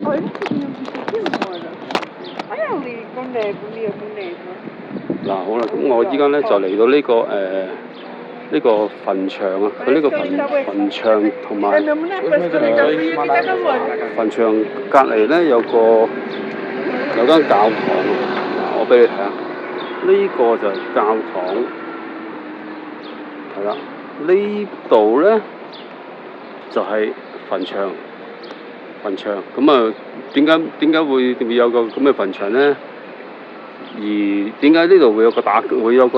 Poi non più muore. Ma io lì con nevo. 嗱好啦，咁我依家咧就嚟到呢、個呢個墳場啊，佢呢個墳場同埋墳場隔離咧有間教堂啊，我俾你睇下，呢、個就係教堂，係啦，呢度咧就係墳場。咁啊，點解會有個咁嘅墳場咧？而點解呢度會有個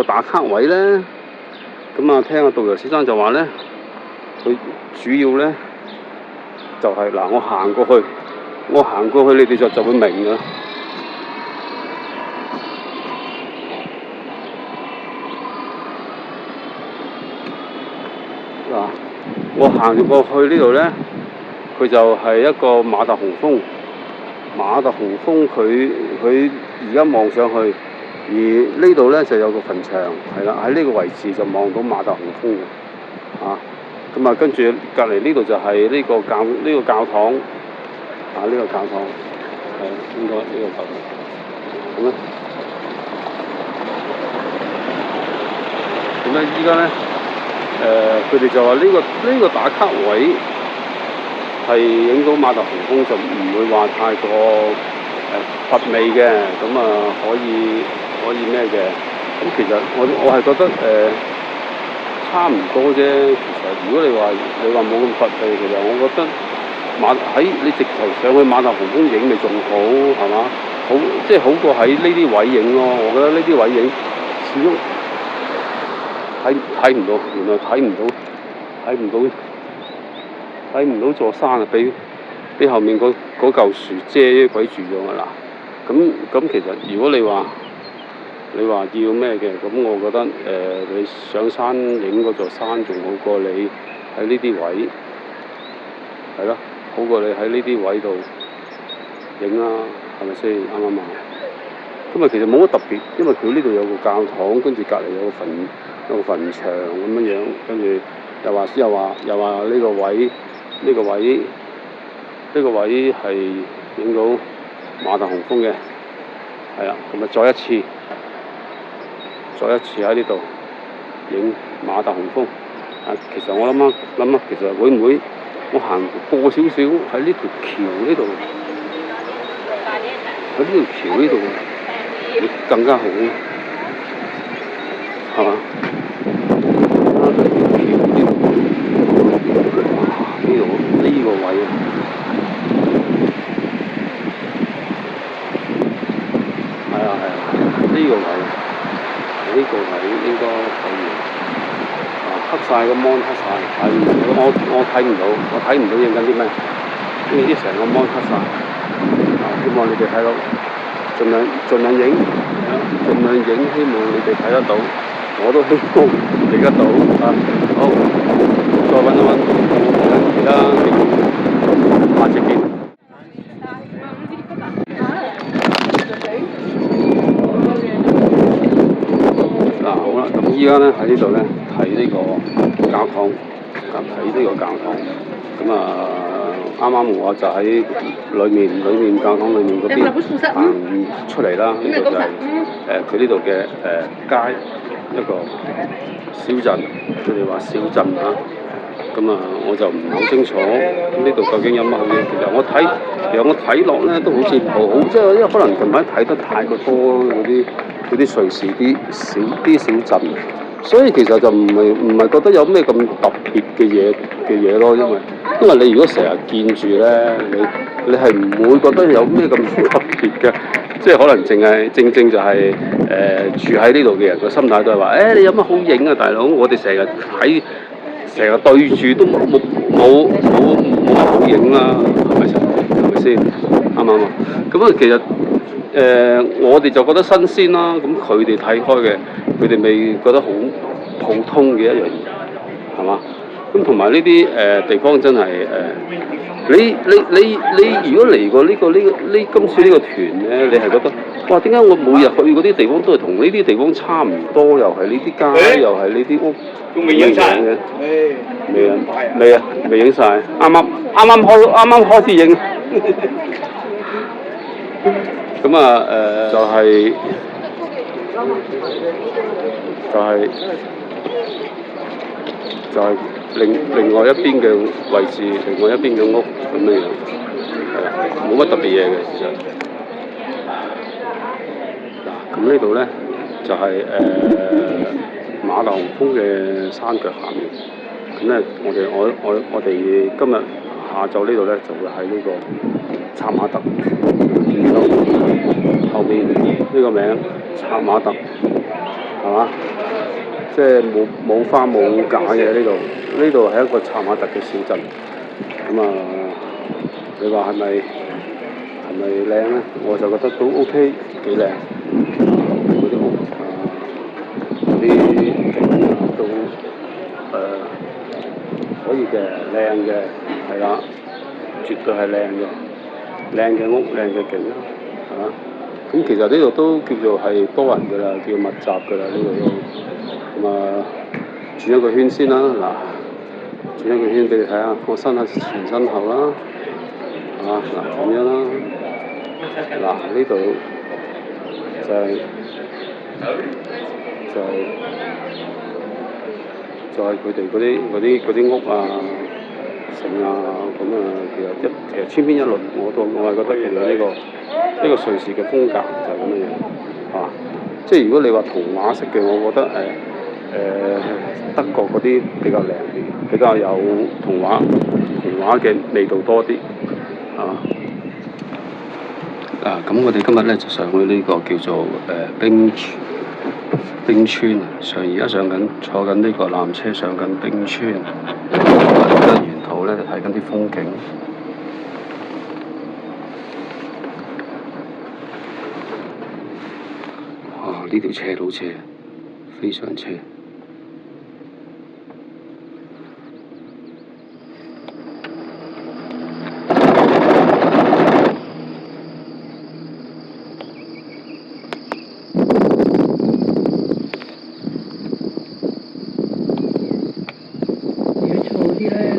打卡位咧？咁啊，聽阿導遊先生就話咧，佢主要咧就係、嗱，我行過去，你哋就會明㗎。嗱，我行咗過去呢度咧，佢就係一個馬特洪峰。佢而家望上去，而呢度咧就有個墳場，係啦，喺呢個位置就望到馬特洪峰嘅，咁啊跟住隔離呢度就係呢個教堂，呢個教堂係應該呢個教堂，咁咧，依家咧佢哋就話呢個打卡位係影到馬特洪峰就唔會話太過乏味嘅，咁啊可以咩嘅？咁其實我係覺得差唔多啫。其實如果你話冇咁乏味，其實我覺得你直頭上去馬特洪峰影咪仲好，係嘛？好即係好過喺呢啲位影咯。我覺得呢啲位影始終睇唔到，原來睇唔到座山啊！俾後面嗰嚿樹遮鬼住咗㗎啦。咁其實如果你話要咩嘅，咁我覺得你上山影嗰座山仲好過你喺呢啲位，係咯，好過你喺呢啲位度影啦，係咪先？啱唔啱啊？咁啊，其實冇乜特別，因為佢呢度有個教堂，跟住隔離有個墳場咁樣，跟住又話呢個位係影到馬特洪峰嘅，係啦，咁啊再一次喺呢度影馬特洪峰。其實我諗下，其實會唔會我行過少少喺呢條橋呢度，喺呢條橋呢度會更加好，係嘛？呢個位啊，係啊，呢個位應該可以。黑晒個 mon 黑晒，我睇唔到影緊啲咩，因為啲成個 mon 黑晒。希望你哋睇到，盡量影，希望你哋睇得到，我都希望影得到啊！好，再揾其他景，下次見。好啦，咁依家咧喺呢度咧睇呢個教堂，咁啱啱我就喺裏面教堂裏面嗰邊行出嚟啦，呢度就係佢呢度嘅街，一個小鎮，佢哋話小鎮啊，咁我就唔係好清楚呢度究竟有乜好嘢。其實我睇落咧都好似好，即係因為可能近排睇得太過多嗰啲瑞士啲小鎮，所以其實就唔係覺得有咩咁特別嘅嘢咯，因為你如果成日見住咧，你係唔會覺得有咩咁特別嘅，即係可能淨係正就係住喺呢度嘅人個心態都係話，你有乜好影啊，大佬？我哋成日對住都冇乜好影啦，係咪先？啱唔啱啊？咁啊，其實我哋就覺得新鮮啦，咁佢哋睇開嘅，佢哋未覺得好普通嘅一樣嘢，係嘛？咁同埋呢啲地方真係你如果嚟過今次呢個團咧，你係覺得哇，點解我每日去嗰啲地方都係同呢啲地方差唔多，又係呢啲街，又係呢啲屋，仲未影晒嘅？未影晒，啱啱開始影。咁啊就係、另外一邊嘅位置，另外一邊嘅屋咁樣樣，係啦，冇乜特別嘢嘅其實。嗱，咁呢度咧就係、馬頭峰嘅山腳下面。咁咧，我哋今日下晝呢度咧就會喺呢個策馬特見到後面呢個名策馬特，係嘛？即係冇花冇假嘅呢度，呢度係一個策馬特嘅小鎮。咁啊，你話係咪靚咧？我就覺得都 OK， 幾靚。嗰啲屋啊，嗰啲景啊都可以嘅，靚嘅，係啦，絕對係靚嘅，靚嘅屋，靚嘅景，係嘛？咁其實呢度都叫做係多人㗎啦，叫密集㗎啦，呢度都。咁啊，轉一個圈先啦，嗱，轉一個圈俾你睇下，我伸下前身後啦，啊，嗱咁樣啦，嗱呢度就係佢哋嗰啲屋啊、城啊，咁啊，其實千篇一律，我係覺得其實呢個瑞士嘅風格就係咁樣樣，啊，即係如果你話童話式嘅，我覺得德國嗰啲比較靚啲，比較有童話嘅味道多啲，啊。咁我哋今日咧就上去呢個叫做冰川啊，而家坐緊呢個纜車上緊冰川，而家沿途咧就睇緊啲風景。哇！呢條斜路斜，非常斜。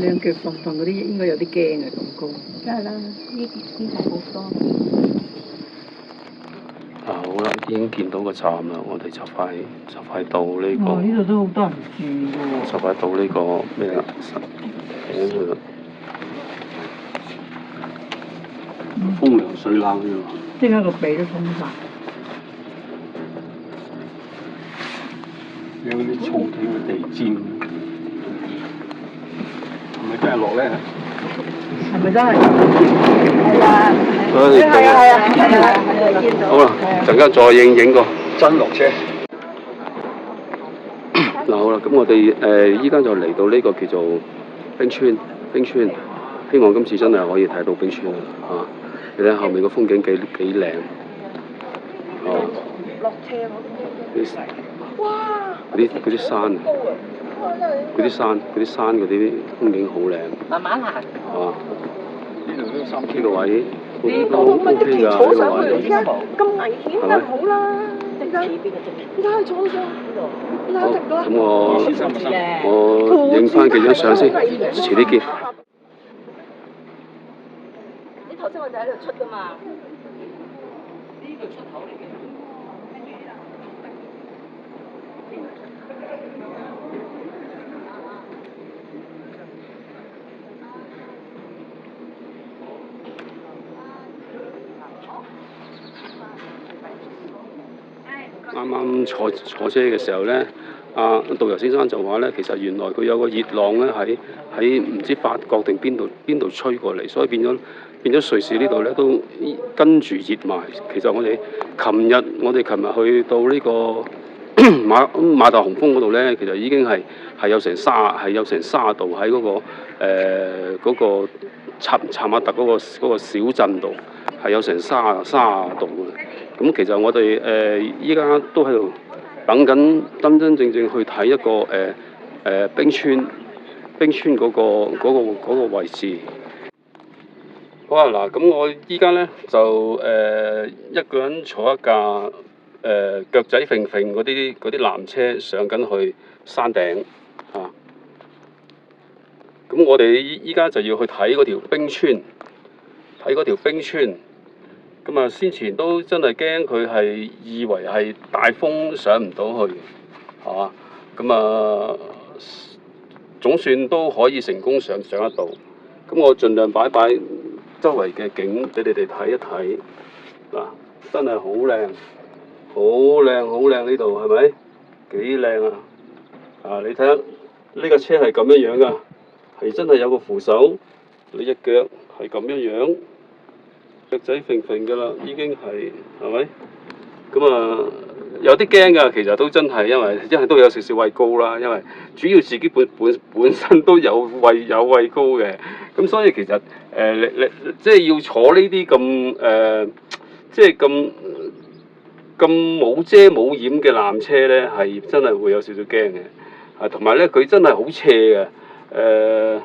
兩腳蹦蹦嗰啲應該有啲驚啊，咁高。梗係啦，呢係好多。好啦，已經見到個站啦，我哋就快到呢個。呢度都好多人住喎。就快到呢個咩啦？頂去啦。風涼水冷啫喎。即刻個鼻都通晒。有啲草地嘅地氈。係咪真係落咧？係咪真係？係啊！好啦，陣間再影個真落車。嗱好啦，咁我哋依家就嚟到呢個叫做冰川，希望今次真係可以睇到冰川啊！你睇後面個風景幾靚。哦。落車嗰啲。哇！嗰啲山。嗰啲山嗰啲風景好靚，慢慢行。係嘛？呢度都3 K 個位，都都 OK 㗎呢個位。咁危險梗係好啦，點解去坐上？好，咁我影翻幾張相先，遲啲見。你頭先我就喺度出㗎嘛。呢個出口嚟嘅。啱啱坐車嘅時候咧，導遊先生就話咧，其實原來佢有個熱浪咧喺唔知法國定邊度吹過嚟，所以變咗瑞士呢度咧都跟住熱埋。其實我哋琴日去到呢個馬特洪峰嗰度咧，其實已經係有成30度喺嗰個策馬特嗰個小鎮度，係有成30度嘅。咁其實我哋依家都喺度等緊真正去睇一個冰川嗰個位置。好啊，嗱，咁我依家咧就一個人坐一架腳仔揈揈嗰啲纜車上緊去山頂啊。咁我哋依家就要去睇嗰條冰川，睇喺嗰條冰川。咁啊，先前都真係驚佢係以為係大風上唔到去，係嘛？咁啊，總算都可以成功上得到。咁我盡量擺周圍嘅景俾你哋睇一睇。嗱，真係好靚，好靚，好靚呢度係咪？幾靚啊！啊，你睇下呢個車係咁樣㗎，係真係有個扶手，你隻腳係咁樣，腳仔揈揈㗎啦，已經係咪？咁啊，有啲驚㗎，其實都真係因為都有少少畏高啦，因為主要自己本身都有畏高嘅，咁所以其實你即係要坐呢啲咁即係咁冇遮冇掩嘅纜車咧，係真係會有少少驚嘅。啊，同埋咧，佢真係好斜嘅。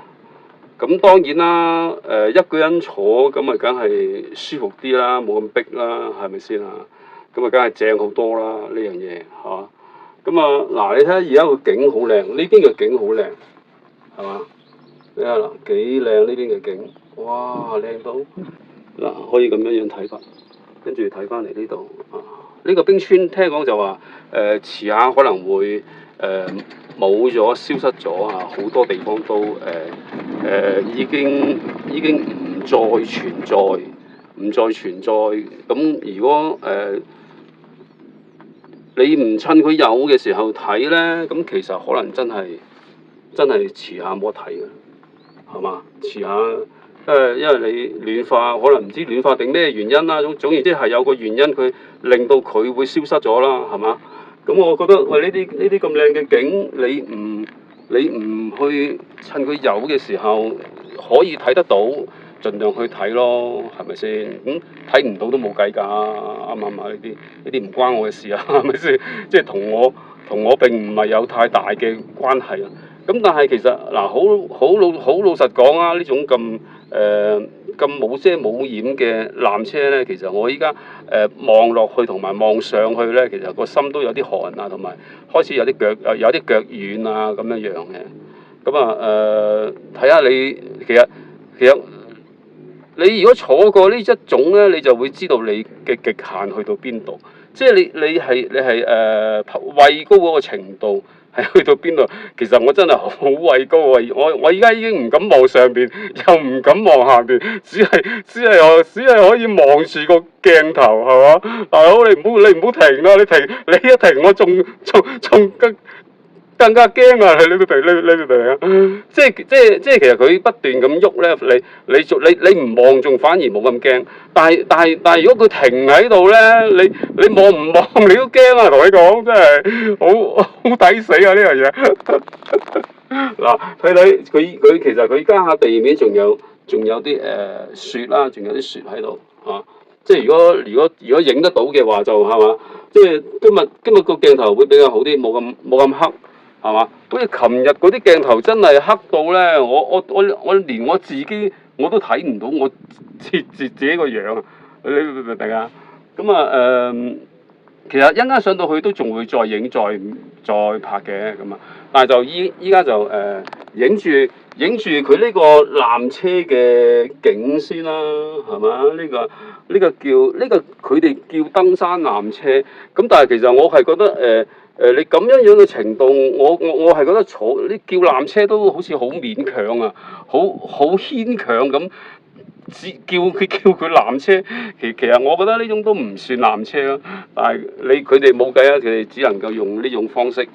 咁當然啦，一個人坐咁啊，梗係舒服啲啦，冇咁逼啦，係咪先啊？咁啊，梗係正好多啦，呢樣嘢嚇。咁啊，嗱，你睇下而家個景好靚，呢邊嘅景好靚，係嘛？你睇下嗱，幾靚呢邊嘅景，哇，靚到嗱，可以咁樣睇法。跟住睇翻嚟呢度啊，呢個冰川聽講就話遲下可能會冇咗、消失咗啊，好多地方都已經唔再存在，唔再存在。咁如果你唔趁佢有嘅時候睇咧，咁其實可能真係遲下冇得睇嘅，係嘛？遲下。因為你暖化，可能唔知暖化定咩原因啦。總言之係有個原因，佢令到佢會消失咗啦，係嘛？咁我覺得喂，呢啲咁靚嘅景，你唔去趁佢有嘅時候可以睇得到，盡量去睇咯，係咪先？咁睇唔到都冇計㗎，啱唔啱啊？呢啲唔關我嘅事啊，係咪先？即係同我並唔係有太大嘅關係啊。咁但係其實嗱，好老實講啊，呢種咁冇遮冇掩嘅纜車咧，其實我依家望落去同埋望上去咧，其實個心都有啲寒啊，同埋開始有啲腳軟啊咁樣嘅。咁啊睇下你其實你如果坐過呢一種咧，你就會知道你嘅極限去到邊度，即係你係畏高嗰個程度。係去到邊度？其實我真係好畏高啊！我依家已經唔敢望上邊，又唔敢望下邊，只係可以望住個鏡頭，係嘛？大佬你唔好停啦！你一停我仲更加驚啊！你明唔明啊？即係其實佢不斷咁喐咧，你唔望仲反而冇咁驚。但係如果佢停喺度咧，你望唔望你都驚啊！同你講真係好抵死啊！呢樣嘢嗱，睇佢其實佢家下地面仲有啲雪啦，仲有啲雪喺度啊！即係如果影得到嘅話就係嘛，即係今日個鏡頭會比較好啲，冇咁黑。係嘛？好似琴日嗰啲鏡頭真係黑到咧，我連我自己我都睇唔到我自己個樣啊！你明唔明啊？咁啊其實一陣間上到去都仲會再影再拍嘅咁啊，但係就依家就影住佢呢個纜車嘅景先啦，係嘛？呢個佢哋叫登山纜車，咁但係其實我係覺得你咁樣嘅程度，我係覺得你叫纜車都好似好勉強啊，好牽強咁。叫佢纜車，其實我覺得呢種都唔算纜車咯。但係佢哋冇計啊，佢哋只能夠用呢種方式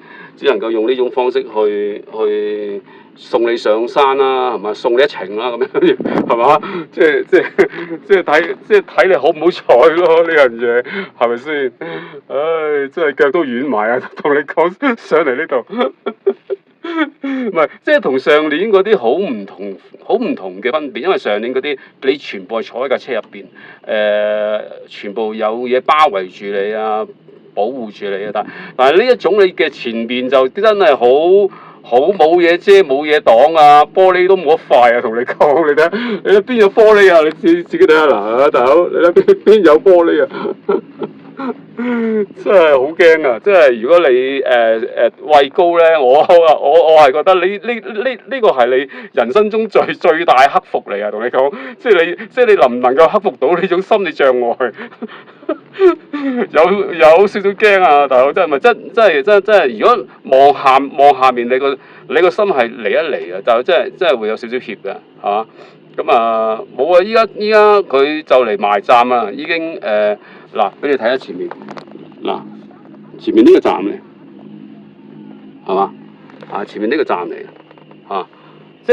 去送你上山啦，係嘛？送你一程啦，咁樣係嘛？即係睇你好唔好彩咯，呢樣嘢係咪先？唉，真係腳都軟埋啊！同你講上嚟呢度。唔係，即係同上年嗰啲好唔同嘅分別，因為上年嗰啲你全部係坐喺架車入邊，全部有嘢包圍住你啊，保護住你啊，但係呢一種你嘅前面就真係好冇嘢遮冇嘢擋啊，玻璃都冇一塊啊，同你講，你睇下，你邊有玻璃啊？你自己睇下嗱，大佬，你睇邊有玻璃啊？真係好驚啊！即係如果你畏高咧，我係覺得呢個係你人生中最大克服嚟啊！同你講，即係你能唔能夠克服到呢種心理障礙？有少少驚啊！大佬真係咪真係？如果望下面，你個心係離一離啊！就真係會有少少怯嘅，係嘛？咁啊冇啊！依家佢就嚟埋站啊！已經嗱，俾你睇下前面嗱，前面呢個站咧，係嘛？前面呢個站嚟啊！即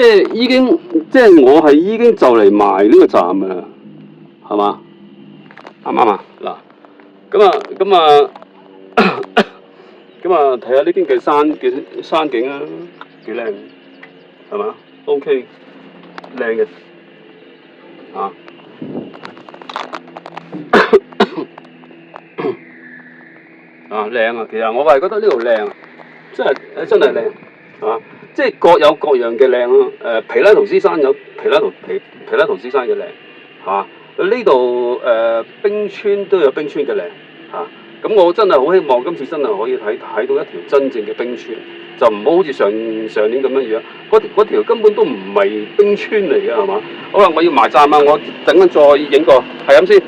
係已經我係已經就嚟埋呢個站啊！係嘛？啱唔啱啊？嗱，咁啊，睇下呢邊嘅山景啊，幾靚，係嘛 ？OK， 靚嘅，靚啊！其實我係覺得呢度靚，真係靚啊！即係各有各樣嘅靚咯。皮拉圖斯山有皮拉圖斯山嘅靚，嚇。呢度冰川都有冰川嘅靚嚇。咁我真係好希望今次真係可以睇到一條真正嘅冰川，就唔好好似上年咁樣樣，嗰條根本都唔係冰川嚟嘅，係嘛？好啦，我要埋站啊！我等陣再影個，係咁先。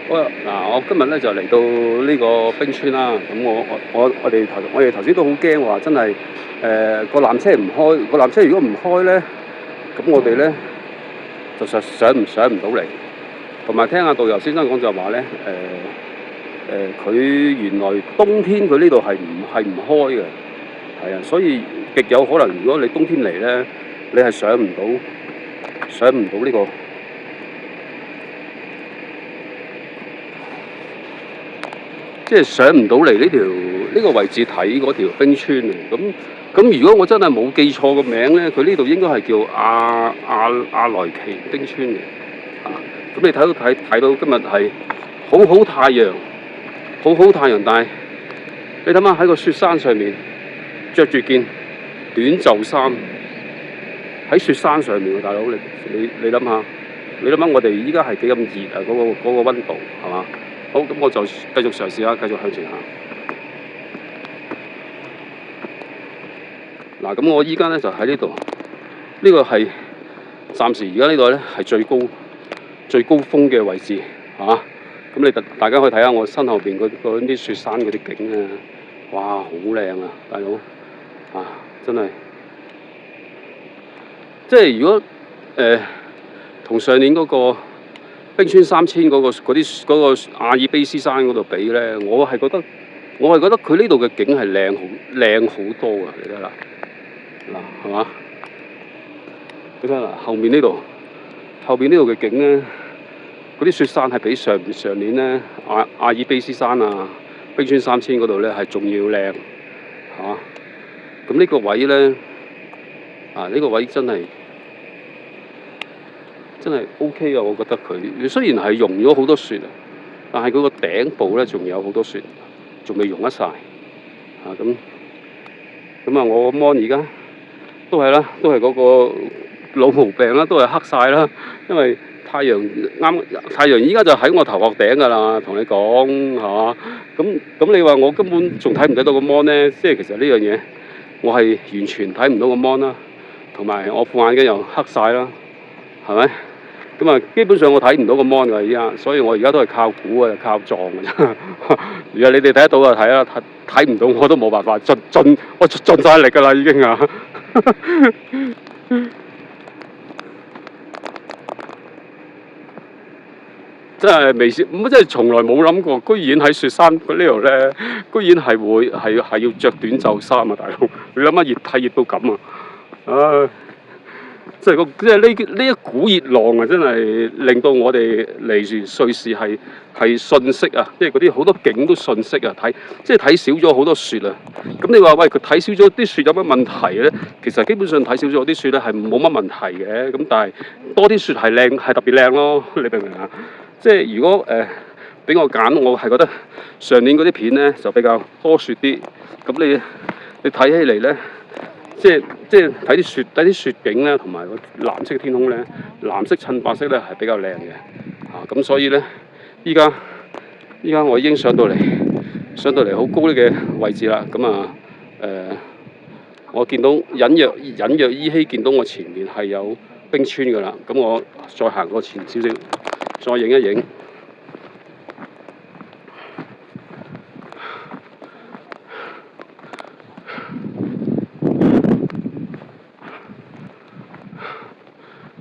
好啦，嗱，我今日咧就嚟到呢個冰川啦。咁我哋頭先都好驚話，真係個纜車唔開，個纜車如果唔開咧，咁我哋咧就上唔到嚟。同埋聽下導遊先生講就話咧，佢原來冬天佢呢度係唔開嘅，係啊，所以極有可能如果你冬天嚟咧，你係上唔到呢個。即係上唔到嚟呢個位置睇嗰條冰川啊！咁如果我真係冇記錯個名咧，佢呢度應該係叫阿萊奇冰川嘅。咁你睇到今日係好太陽，好太陽，但係你諗下喺個雪山上面着住件短袖衫喺雪山上面，大佬你諗下，我哋依家係幾咁熱啊？嗰個溫度係嘛？好，咁我就繼續嘗試下，繼續向前行。嗱，咁我依家咧就喺呢度，呢個係暫時而家呢度咧係最高峰嘅位置，咁大家可以睇下我身後邊嗰啲雪山嗰啲景啊，哇，好靚啊，大佬真係，即係如果同上年嗰個冰川3000嗰個阿爾卑斯山嗰度比咧，我係覺得佢呢度嘅景係靚好多啊！你睇啦，嗱，係嘛？你睇啦，後面呢度嘅景咧，嗰啲雪山係比上年咧阿爾卑斯山啊、冰川3000嗰度咧係仲要靚，係嘛？咁呢個位咧，呢個位真係 OK 啊！我覺得佢雖然係融咗好多雪啊，但係佢個頂部咧仲有好多雪，仲未融得晒。咁我個 mon 而家都係啦，都係嗰個老毛病啦，都係黑晒啦，因為太陽依家就喺我頭殼頂㗎啦，同你講係嘛？咁你話我根本仲睇唔睇到個 mon 咧？即係其實呢樣嘢我係完全睇唔到個 mon 啦，同埋我副眼鏡又黑晒啦，係咪？咁啊，基本上我睇唔到個 mon 㗎，依家，所以我而家都係靠估啊，靠撞㗎啫。如果你哋睇得到就睇啦，睇唔到我都冇辦法，我盡晒力㗎啦，已經啊！真係微笑，真係從來冇諗過，居然喺雪山嗰呢度咧，居然係要着短袖衫啊，大佬！你諗下熱到咁啊！即係呢一股熱浪啊，真係令到我哋嚟瑞士係遜色啊！即係嗰啲好多景都遜色啊，睇少咗好多雪啊！咁你話喂，佢睇少咗啲雪有乜問題咧？其實基本上睇少咗啲雪咧係冇乜問題嘅，咁但係多啲雪係特別靚咯，你明唔明啊？即係如果俾我揀，我係覺得上年嗰啲片咧就比較多雪啲，咁你睇起嚟咧即係睇啲雪景咧，同埋個藍色嘅天空咧，藍色襯白色咧係比較靚嘅。咁所以咧，依家我已經上到嚟好高嘅位置啦。咁我見到隱約依稀見到我前面係有冰川㗎啦。咁我再行過前少少，再影一影。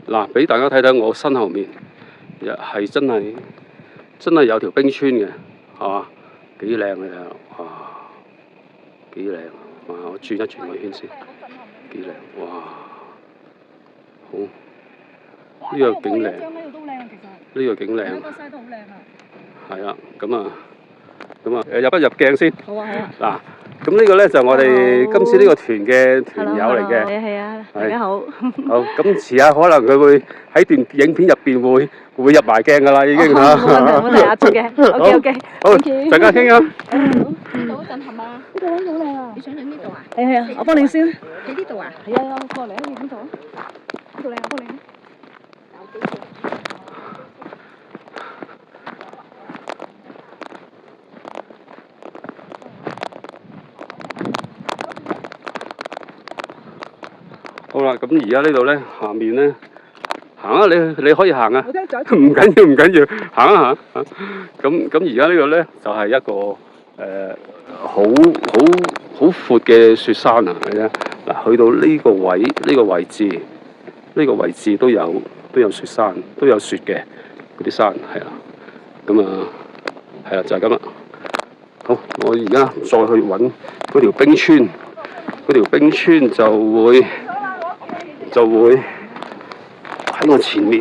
嗱，俾大家睇睇我身後面，係真係有條冰川嘅，係嘛？幾靚嘅，哇！幾靚，哇！我轉一轉個圈先，幾靚，哇！好，呢個景靚，呢個景靚，係啊，咁啊，入不入鏡先？好啊，好啊。嗱，咁呢個咧就我哋今次呢個團嘅團友嚟嘅。係啊，大家好。好，咁遲下可能佢會喺段影片入邊會入埋鏡㗎啦，已經嚇。冇問題啊，做嘅。OK。好，陣間傾啊。呢度好震撼啊！呢度好靚啊！你想影呢度啊？係啊，我幫你先。喺呢度啊？係啊，過嚟啊，影度。呢度靚，我幫你。好啦，咁而家呢度咧，下面咧行啊，你可以行啊，唔緊要，行啊行。咁而家呢個咧就係一個好闊嘅雪山啊！睇下嗱，去到呢個位置都有雪山，都有雪嘅嗰啲山係啦。咁係啦，就係咁啦。好，我而家再去揾嗰條冰川，嗰條冰川就會喺我前面，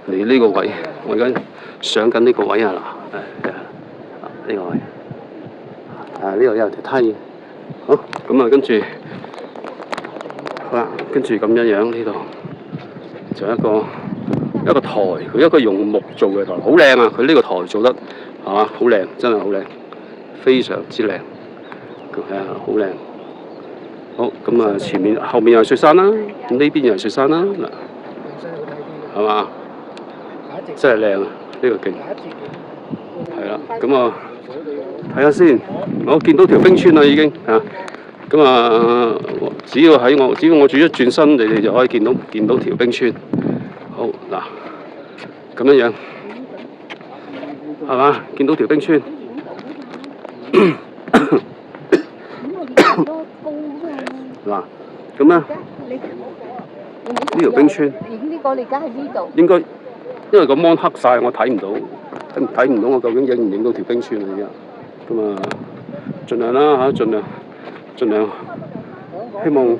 嚟呢個位，我而家上緊呢個位啊嗱，呢個位，呢度有條梯，好，咁啊跟住，好啦，跟住咁樣呢度就一個台，佢一個用木做嘅台，好靚啊！佢呢個台做得係嘛，好靚，真係好靚，非常之靚，係啊，好靚。好，咁啊，後面又係雪山啦，咁呢邊又係雪山啦，嗱，係嘛？真係靚啊！呢個景，係啦，咁啊，睇下先，我見到條冰川啦已經嚇，咁啊，只要我轉一轉身，你哋就可以見到條冰川。好嗱，咁樣，係嘛？見到條冰川。嗱，咁咧，呢條冰川，影呢個你而家喺呢度。應該，因為個 mon 黑晒，我睇唔到我究竟影唔影到條冰川啊？而家，咁啊，盡量啦嚇，盡量，希望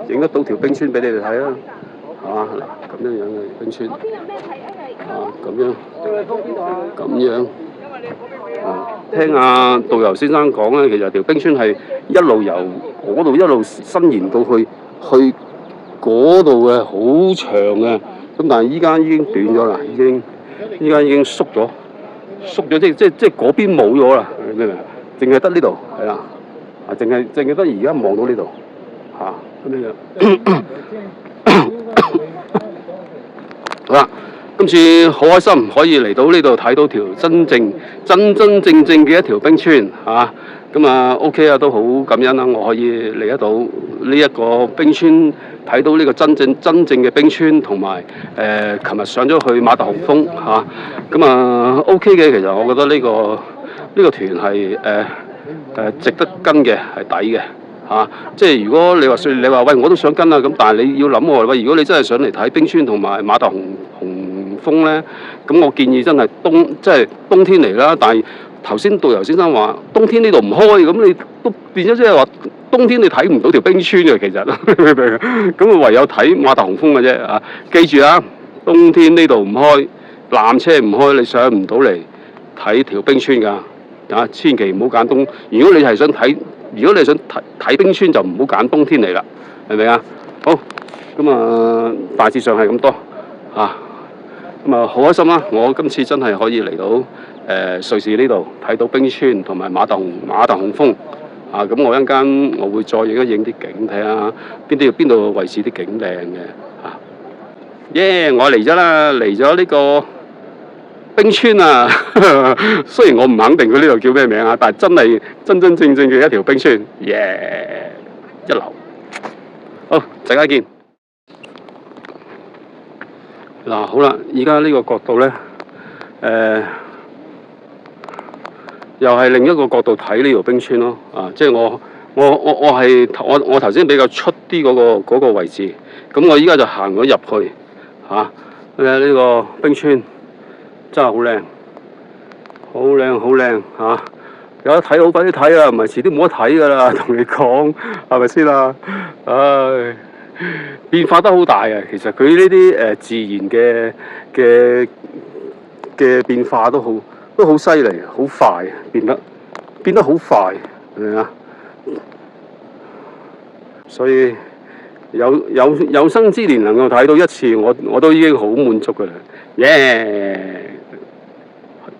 影得到條冰川俾你哋睇啦，係嘛？嗱，咁樣嘅冰川，咁樣。聽阿導遊先生講咧，其實條冰川係一路由嗰度一路伸延到去嗰度嘅，好長嘅。咁但係依家已經短咗啦，依家已經縮咗，即係嗰邊冇咗啦，你明唔明？淨係得呢度係啦，淨係得而家望到呢度嚇咁樣。好啦。今次好開心可以嚟到呢度睇到條真正嘅一條冰川嚇，咁啊 OK 啊，都好感恩啦，我可以嚟得到呢一個冰川，睇到呢個真正嘅冰川，同埋琴日上咗去馬特洪峰嚇，咁啊 OK 嘅，其實我覺得呢個團係值得跟嘅，係抵嘅嚇，即係如果你話喂我都想跟啊，咁但係你要諗喎，喂如果你真係想嚟睇冰川同埋馬特洪峰咧，咁我建議真係冬天嚟啦。但係頭先導遊先生話冬天呢度唔開，咁你都變咗即係話冬天你睇唔到條冰川嘅，其實咁啊唯有睇馬特洪峰嘅啫啊！記住啊，冬天呢度唔開，纜車唔開，你上唔到嚟睇條冰川㗎啊！千祈唔好揀冬。如果你係想睇冰川，就唔好揀冬天嚟啦，係咪啊？好，咁啊大致上係咁多啊。咁啊，好開心啦！我今次真係可以嚟到瑞士呢度睇到冰川同埋馬特洪峰咁我一陣間我會再影一影啲景，睇下邊度位置啲景靚嘅嚇。我嚟咗啦，嚟咗呢個冰川啊！雖然我唔肯定佢呢度叫咩名啊，但係真係真正嘅一條冰川，一流。好，陣間見。嗱，好啦，而家呢個角度咧，又係另一個角度睇呢條冰川咯。即係我頭先比較出啲嗰個位置，咁我依家就行咗入去嚇。呢個冰川真係好靚，好靚嚇！有得睇好快啲睇啊，唔係遲啲冇得睇噶啦，同你講係咪先啊？唉，變化得好大啊！其實佢呢啲自然嘅變化都好犀利，好快，變得好快，係咪啊？所以有生之年能夠睇到一次，我都已經好滿足噶啦，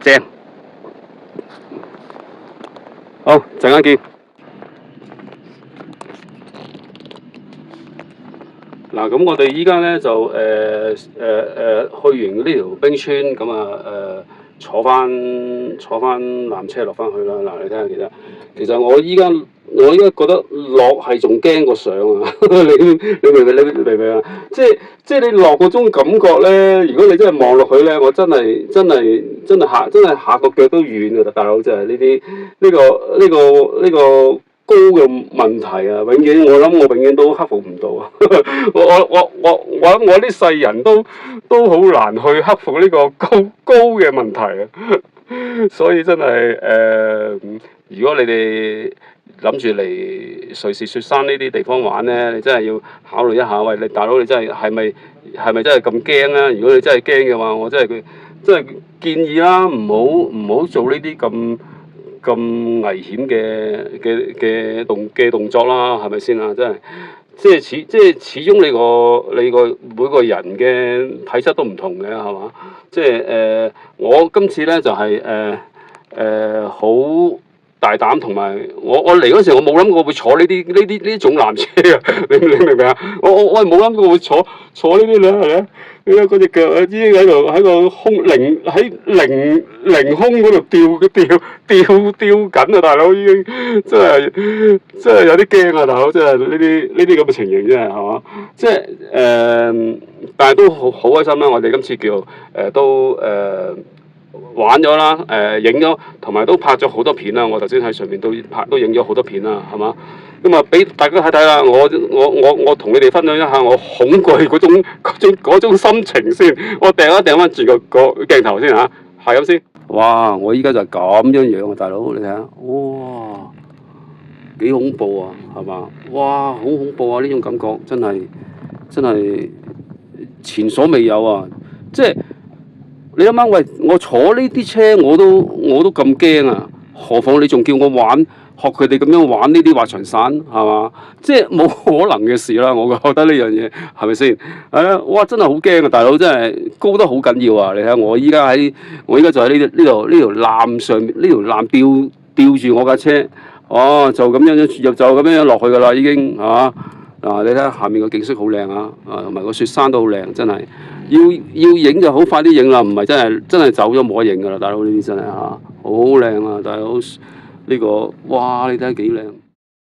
正。好，陣間見。嗱，咁我哋依家咧就去完呢條冰川，咁坐翻纜車落翻去啦。嗱，你睇下，其實我依家覺得落係仲驚過上啊！你明唔明啊？即係你落嗰種感覺咧，如果你真係望落去咧，我真係下個腳都軟㗎，大佬真係呢個高嘅問題啊！我諗我永遠都克服唔到啊！我諗我呢世人都好難去克服呢個高嘅問題啊！所以真係如果你哋諗住嚟瑞士雪山呢啲地方玩咧，你真係要考慮一下。喂，你大佬，你真係係咪真係咁驚啊？如果你真係驚嘅話，我真係建議啦，唔好做呢啲咁危險嘅動作啦，係咪先啊？真係即係始終你個每個人嘅體質都唔同嘅，係嘛？我今次咧就係好大膽，同埋我嚟嗰時我冇諗過會坐呢種纜車啊！你明唔明啊？我係冇諗過會坐呢啲咧，係咪？嗰隻腳已經喺凌空嗰度吊緊啊！大佬已經真係有啲驚啊！大佬真係呢啲咁嘅情形真係嘛？但係都好開心啦！我哋今次叫都玩咗啦，影咗，同埋都拍咗好多片啦。我頭先喺上面都影咗好多片啦，係嘛？咁俾大家睇睇啦。我同你哋分享一下我恐懼嗰種心情先。我掟翻住個鏡頭先嚇，係咁先。哇！我依家就係咁樣啊，大佬你睇下，哇，幾恐怖啊，係嘛？哇，好恐怖啊！呢種感覺真係前所未有啊！即係你諗下，喂，我坐呢啲車我都咁驚啊，何況你仲叫我學佢哋咁樣玩呢啲滑翔傘，係嘛？即係冇可能嘅事啦，我覺得呢樣嘢係咪先？哇！真係好驚啊，大佬真係高得好緊要啊！你睇下，我依家就喺呢條纜上面，呢條纜吊住我架車，就咁樣落去噶啦，已經係嘛？嗱，你睇下下面個景色好靚啊，同埋個雪山都好靚，真係要影就好快啲影啦，唔係真係走咗冇得影噶啦，大佬呢啲真係好靚啊，大佬。呢個哇，你睇下幾靚！